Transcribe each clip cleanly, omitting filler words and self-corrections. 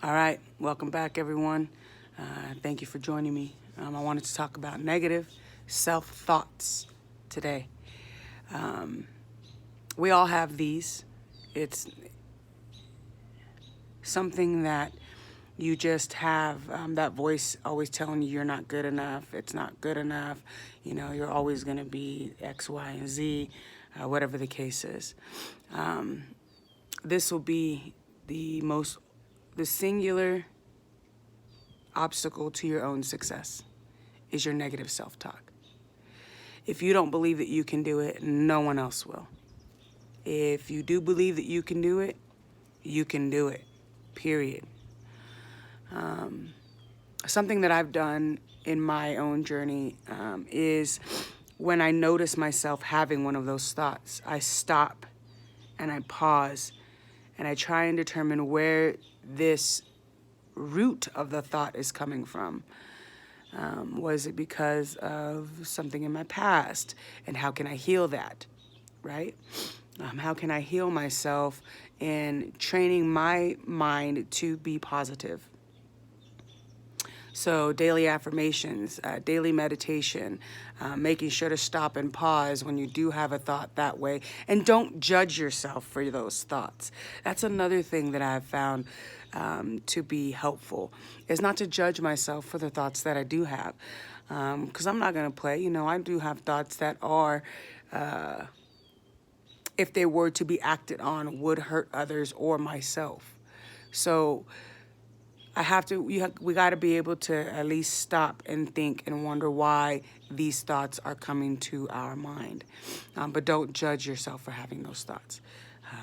All right, welcome back, everyone. Thank you for joining me. I wanted to talk about negative self-thoughts today. We all have these. It's something that you just have, that voice always telling you you're not good enough, it's not good enough, you're always going to be X, Y, and Z, whatever the case is. This will be the singular obstacle to your own success is your negative self-talk. If you don't believe that you can do it, no one else will. If you do believe that you can do it, you can do it, period. Something that I've done in my own journey is when I notice myself having one of those thoughts, I stop and I pause and I try and determine where this root of the thought is coming from. Was it because of something in my past? And how can I heal that, right? How can I heal myself in training my mind to be positive? So daily affirmations, daily meditation, making sure to stop and pause when you do have a thought that way. And don't judge yourself for those thoughts. That's another thing that I've found to be helpful, is not to judge myself for the thoughts that I do have. Because I'm not going to play. I do have thoughts that are, if they were to be acted on, would hurt others or myself. So we got to be able to at least stop and think and wonder why these thoughts are coming to our mind. But don't judge yourself for having those thoughts,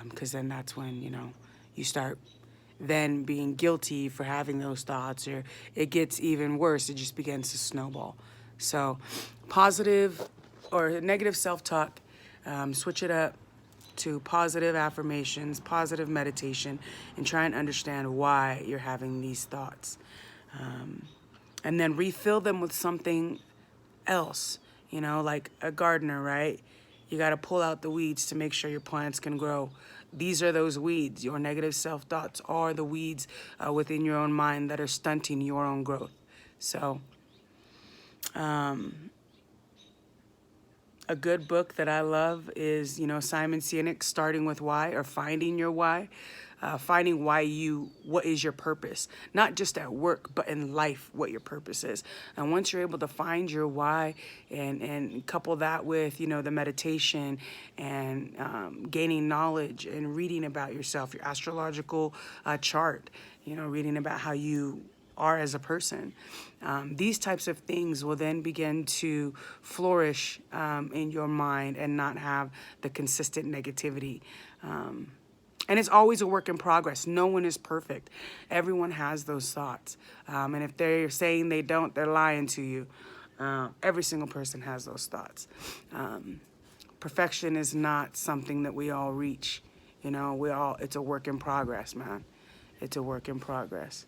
because then that's when, you start then being guilty for having those thoughts, or it gets even worse. It just begins to snowball. So positive or negative self-talk, switch it up to positive affirmations, positive meditation, and try and understand why you're having these thoughts. And then refill them with something else, like a gardener, right? You got to pull out the weeds to make sure your plants can grow. These are those weeds. Your negative self-thoughts are the weeds within your own mind that are stunting your own growth. So, a good book that I love is, Simon Sinek's Starting with Why, or Finding Your Why. Finding what is your purpose, not just at work, but in life, what your purpose is. And once you're able to find your why and couple that with, the meditation and gaining knowledge and reading about yourself, your astrological chart, reading about how you are as a person. These types of things will then begin to flourish in your mind and not have the consistent negativity. And it's always a work in progress. No one is perfect. Everyone has those thoughts. And if they're saying they don't, they're lying to you. Every single person has those thoughts. Perfection is not something that we all reach. It's a work in progress, man. It's a work in progress.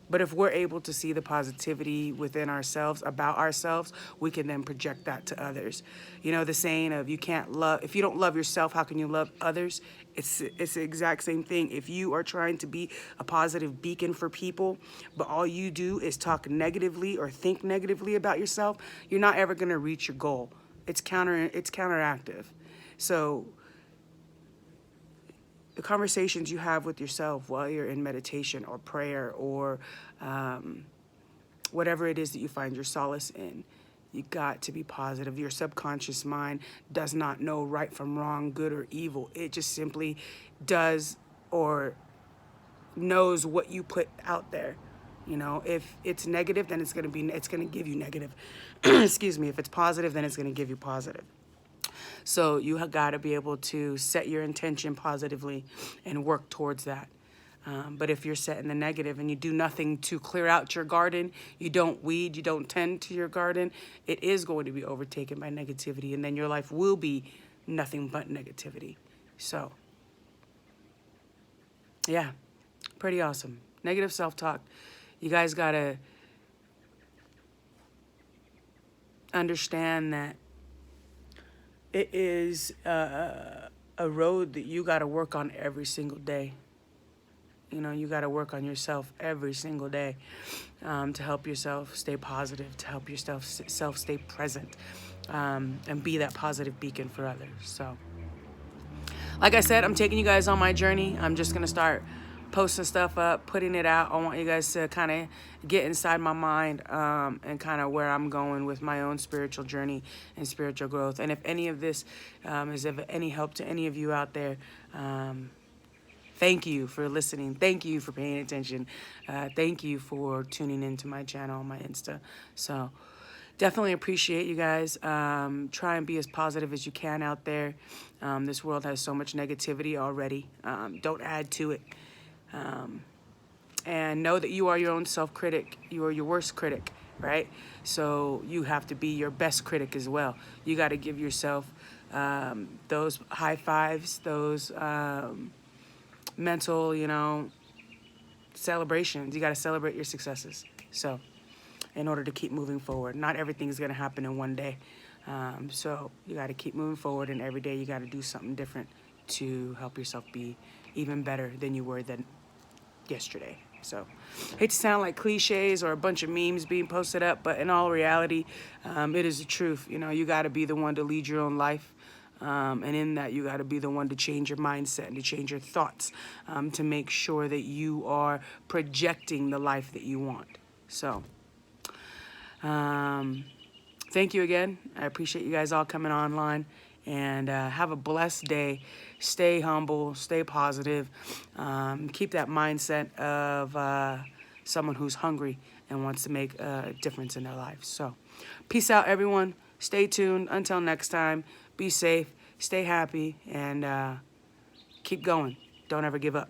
But if we're able to see the positivity within ourselves, about ourselves, we can then project that to others. The saying of if you don't love yourself, how can you love others? It's the exact same thing. If you are trying to be a positive beacon for people, but all you do is talk negatively or think negatively about yourself, you're not ever going to reach your goal. It's counteractive. So the conversations you have with yourself while you're in meditation or prayer or whatever it is that you find your solace in, you got to be positive. Your subconscious mind does not know right from wrong, good or evil. It just simply does or knows what you put out there. If it's negative, then it's going to give you negative. Excuse me. If it's positive, then it's going to give you positive. So you have got to be able to set your intention positively and work towards that. But if you're set in the negative and you do nothing to clear out your garden, you don't weed, you don't tend to your garden, it is going to be overtaken by negativity, and then your life will be nothing but negativity. So, yeah, pretty awesome. Negative self-talk. You guys got to understand that it is a road that you got to work on every single day. You know, you got to work on yourself every single day to help yourself stay positive, to help yourself stay present, and be that positive beacon for others. So, like I said, I'm taking you guys on my journey. I'm just going to start posting stuff up, putting it out. I want you guys to kind of get inside my mind and kind of where I'm going with my own spiritual journey and spiritual growth. And if any of this is of any help to any of you out there, thank you for listening. Thank you for paying attention. Thank you for tuning into my channel, my Insta. So definitely appreciate you guys. Try and be as positive as you can out there. This world has so much negativity already. Don't add to it. And know that you are your own self-critic. You are your worst critic, right? So you have to be your best critic as well. You got to give yourself those high fives, those mental, you know, celebrations. You got to celebrate your successes. So in order to keep moving forward, not everything's going to happen in one day. So you got to keep moving forward, and every day you got to do something different to help yourself be even better than you were yesterday. So hate to sound like cliches or a bunch of memes being posted up, but in all reality, it is the truth. You know, you got to be the one to lead your own life. And in that, you got to be the one to change your mindset and to change your thoughts to make sure that you are projecting the life that you want. So thank you again. I appreciate you guys all coming online, and have a blessed day. Stay humble, stay positive, keep that mindset of someone who's hungry and wants to make a difference in their lives. So peace out, everyone. Stay tuned. Until next time, be safe, stay happy, and keep going. Don't ever give up.